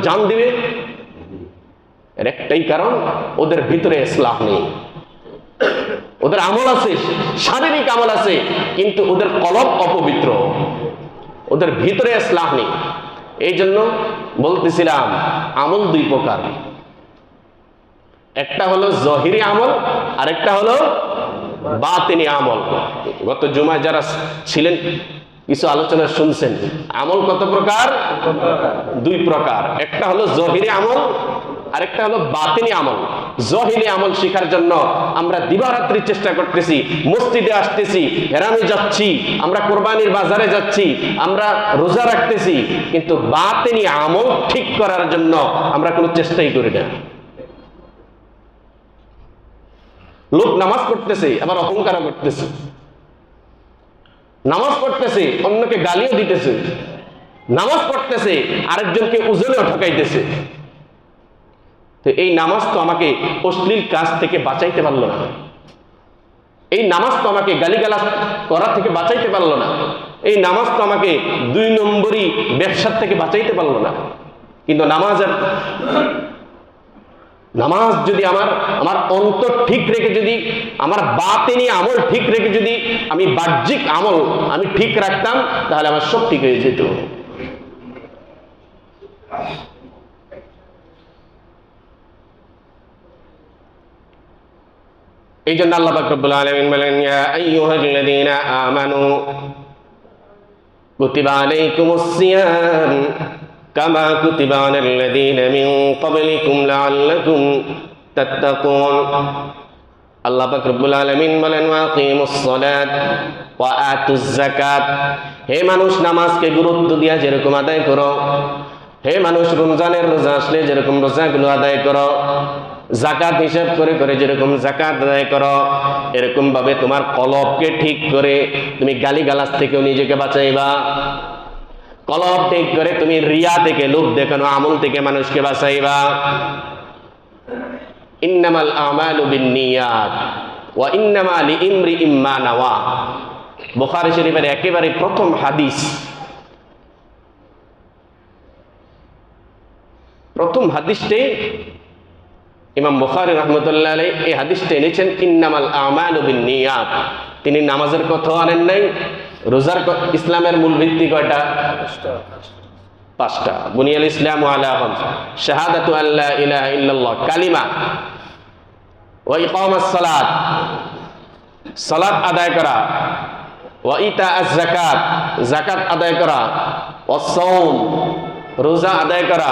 জান দিবে? এর একটাই কারণ, ওদের ভিতরে ইসলাহ নেই। ওদের আমল আছে, শারীরিক আমল আছে, কিন্তু ওদের কলব অপবিত্র, ওদের ভিতরে ইসলাহ নেই। এই জন্য বলতেছিলাম আমল দুই প্রকার, একটা হলো জহিরি আমল, আর একটা হলো বাতিনি আমল। গত জুমায় যারা ছিলেন কিছু আলোচনা শুনছেন, আমল কত প্রকার? দুই প্রকার, একটা হলো জহিরি আমল, আরেকটা হলো বাতিনি আমল। জহিরি আমল শেখার জন্য আমরা দিবারাত্রি চেষ্টা করতেছি, মসজিদে আসতেছি, হেরামে যাচ্ছি, আমরা কোরবানির বাজারে যাচ্ছি, আমরা রোজা রাখতেছি, কিন্তু বাতিনি আমল ঠিক করার জন্য আমরা কোনো চেষ্টাই করি না। লোক নামাজ পড়তেছে আবার অহংকার করতেছে, নামাজ পড়তেছে অন্যকে গালিও দিতেছে, নামাজ পড়তেছে আরেকজনকে ওজনেও ঠকাইতেছে। তো এই নামাজ তো আমাকে অশ্লীল কাজ থেকে বাঁচাইতে পারলো না, এই নামাজ তো আমাকে গালিগালাজ করা থেকে বাঁচাইতে পারলো না, এই নামাজ তো আমাকে 2 নম্বরই ব্যবসার থেকে বাঁচাইতে পারলো না। কিন্তু নামাজ যদি আমার অন্তর ঠিক রেখে, যদি আমার বাতিনি আমল ঠিক রেখে, যদি আমি বাহ্যিক আমল আমি ঠিক রাখতাম, তাহলে আমার সব ঠিক হয়ে যেত। এই জন্য আল্লাহ পাক রব্বুল আলামিন বলেন, ইয়া আইয়ুহাল্লাযীনা আমানু কুতিবা আলাইকুমুস সিয়াম কামা কুতিবা আলাল্লাযীনা মিন ক্বাবলিকুম লাআল্লাকুম তাত্তাকুন। আল্লাহ পাক রব্বুল আলামিন বলেন, ওয়া আকিমুস সালাত ওয়া আতুজ যাকাত। হে মানুষ, নামাজকে গুরুত্ব দিয়া যেরকম আদায় করো, হে মানুষ, রমজানের রোজা আসলে যেরকম রোজাগুলো আদায় করো, যাকাত হিসাব করে করে যেরকম যাকাত আদায় করো, এরকম ভাবে তোমার কলবকে ঠিক করে তুমি গালিগালাজ থেকেও নিজেকে বাঁচাইবা। কলব ঠিক করে তুমি রিয়া থেকে, লোক দেখানো আমল থেকে মানুষকে বাঁচাইবা। ইন্নামাল আমালু বিন্নিয়াত ওয়া ইন্নামা লিইমরিইম মা নাওয়া। বুখারী শরীফের একেবারে প্রথম হাদিস, প্রথম হাদিসটাই ইমাম বুখারী রাহমাতুল্লাহ আলাইহি এই হাদিসটা এনেছেন ইন্নামাল আমালু বিন্নিয়াত। তিনি নামাজের কথা আনেন নাই, রোজার। ইসলামের মূল ভিত্তি কয়টা? 5টা। বুনিয়াল ইসলামু আলা খামস, শাহাদাতু আল্লা ইলাহা ইল্লাল্লাহ, কালিমা, ওয়া ইকামাস সালাত, সালাত আদায় করা, ওয়া ইতাআজ যাকাত, যাকাত আদায় করা, ওয়া সাওম, রোজা আদায় করা,